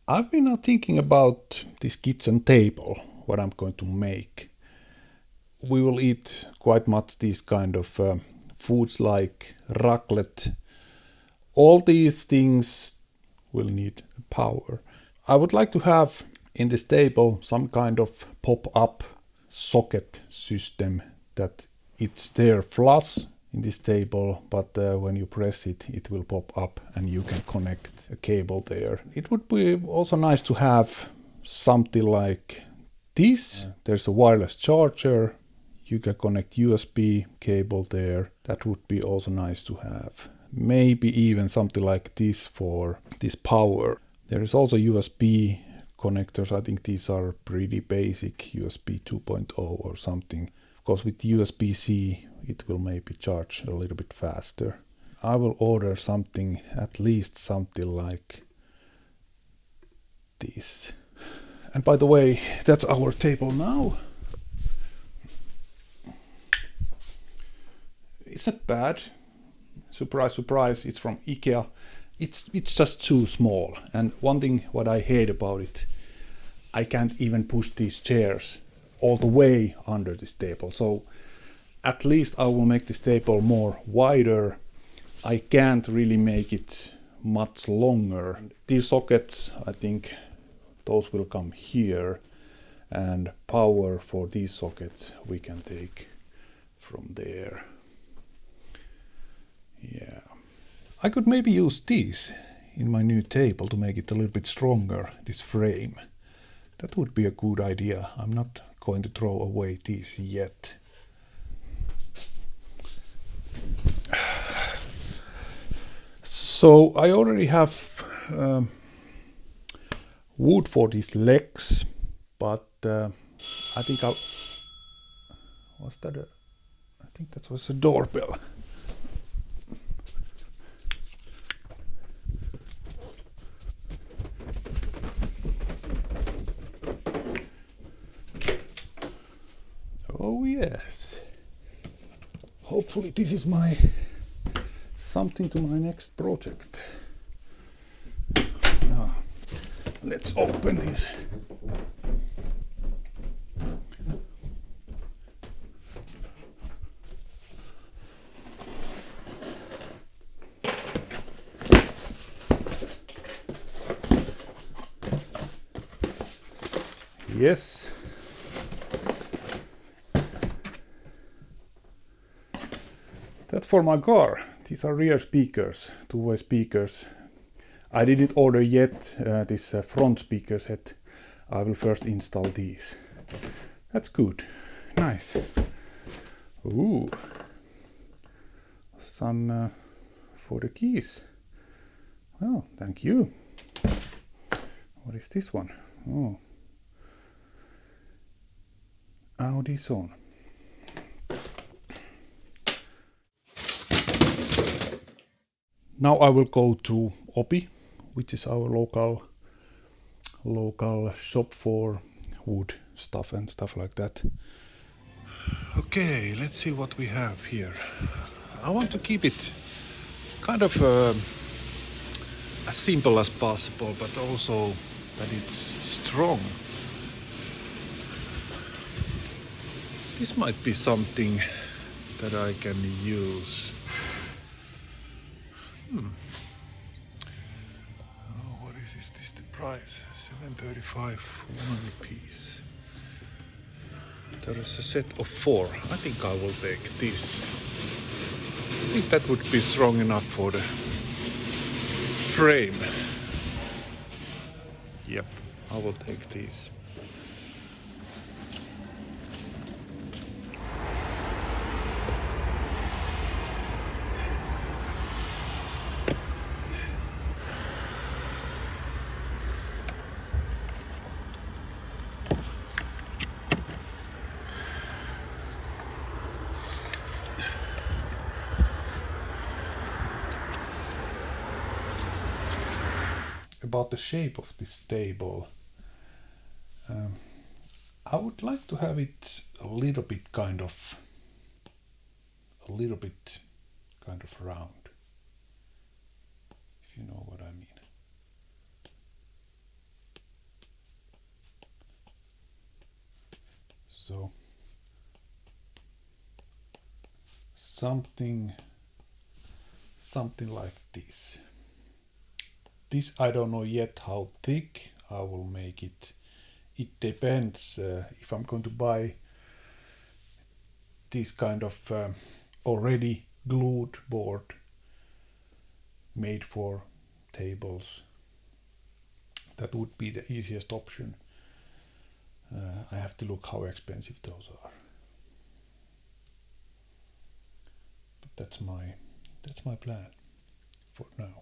I've been now thinking about this kitchen table, what I'm going to make. We will eat quite much these kind of foods like raclette. All these things will need power. I would like to have in this table some kind of pop-up socket system that it's there flush in this table, but when you press it, it will pop up and you can connect a cable there. It would be also nice to have something like this. There's a wireless charger. You can connect USB cable there. That would be also nice to have. Maybe even something like this for this power. There is also USB connectors. I think these are pretty basic, USB 2.0 or something. Of course, with USB-C, it will maybe charge a little bit faster. I will order something, at least something like this. And by the way, that's our table now. It's not bad. Surprise, surprise, it's from IKEA. It's just too small. And one thing what I hate about it, I can't even push these chairs all the way under this table. So at least I will make this table more wider. I can't really make it much longer. These sockets, I think those will come here, and power for these sockets we can take from there. Yeah. I could maybe use these in my new table to make it a little bit stronger, this frame. That would be a good idea. I'm not going to throw away these yet. So I already have wood for these legs, but I think I'll... Was that a... I think that was a doorbell. Oh yes. Hopefully this is my something to my next project. Now, let's open this. Yes. That's for my car. These are rear speakers, two-way speakers. I didn't order yet this front speaker set. I will first install these. That's good. Nice. Ooh. Some for the keys. Well, thank you. What is this one? Oh. Audison. Now I will go to Opi, which is our local shop for wood stuff and stuff like that. Okay, let's see what we have here. I want to keep it kind of as simple as possible, but also that it's strong. This might be something that I can use. Oh, what is this? This is the price, $7.35 one piece. There is a set of 4. I think I will take this. I think that would be strong enough for the frame. Yep, I will take these. About the shape of this table, I would like to have it a little bit kind of round, if you know what I mean. So something like this. This I don't know yet how thick I will make it. It depends if I'm going to buy this kind of already glued board made for tables. That would be the easiest option. I have to look how expensive those are. But that's my plan for now.